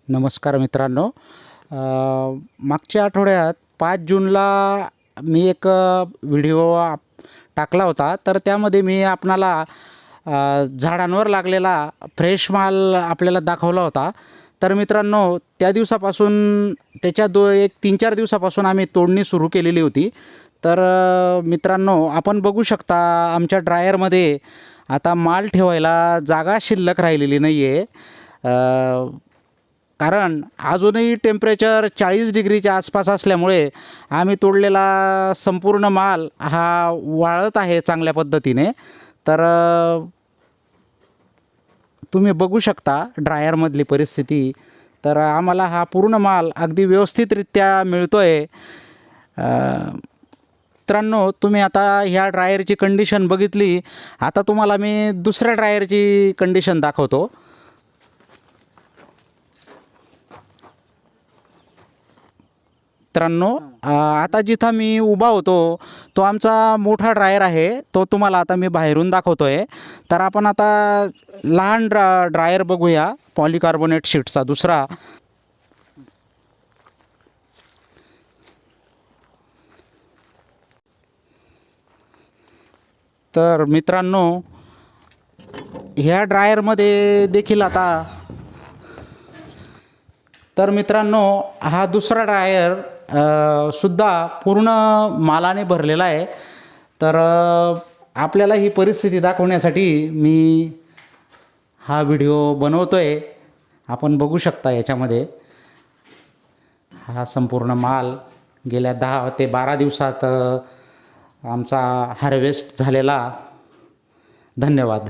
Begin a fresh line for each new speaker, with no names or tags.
नमस्कार मित्रांनो. मागच्या आठवड्यात 5 जूनला मी एक व्हिडिओ टाकला होता. तर त्यामध्ये मी आपणाला झाडांवर लागलेला फ्रेश माल आपल्याला दाखवला होता. तर मित्रांनो, त्या दिवसापासून त्याच्या एक 3-4 दिवसापासून आम्ही तोडणी सुरू केलेली होती. तर मित्रांनो, आपण बघू शकता आमच्या ड्रायरमध्ये आता माल ठेवायला जागा शिल्लक राहिलेली नाही आहे. कारण अजूनही टेम्परेचर 40 डिग्रीच्या आसपास असल्यामुळे आम्ही तोडलेला संपूर्ण माल हा वाळत आहे चांगल्या पद्धतीने. तर तुम्ही बघू शकता ड्रायरमधली परिस्थिती. तर आम्हाला हा पूर्ण माल अगदी व्यवस्थितरित्या मिळतो आहे. मित्रांनो, तुम्ही आता ह्या ड्रायरची कंडिशन बघितली. आता तुम्हाला मी दुसऱ्या ड्रायरची कंडिशन दाखवतो. मित्रांनो, आता जिथं मी उभा होतो तो आमचा मोठा ड्रायर आहे. तो तुम्हाला आता मी बाहेरून दाखवतो आहे. तर आपण आता लहान ड्रायर बघूया, पॉलीकार्बोनेट शीटचा दुसरा. तर मित्रांनो, ह्या ड्रायरमध्ये देखील आता हा दुसरा ड्रायर सुद्धा पूर्ण मालाने भरलेला आहे. तर आपल्याला ही परिस्थिती दाखवण्यासाठी मी हा व्हिडिओ बनवतो आहे. आपण बघू शकता याच्यामध्ये हा संपूर्ण माल गेल्या 10 ते 12 दिवसात आमचा हार्वेस्ट झालेला. धन्यवाद.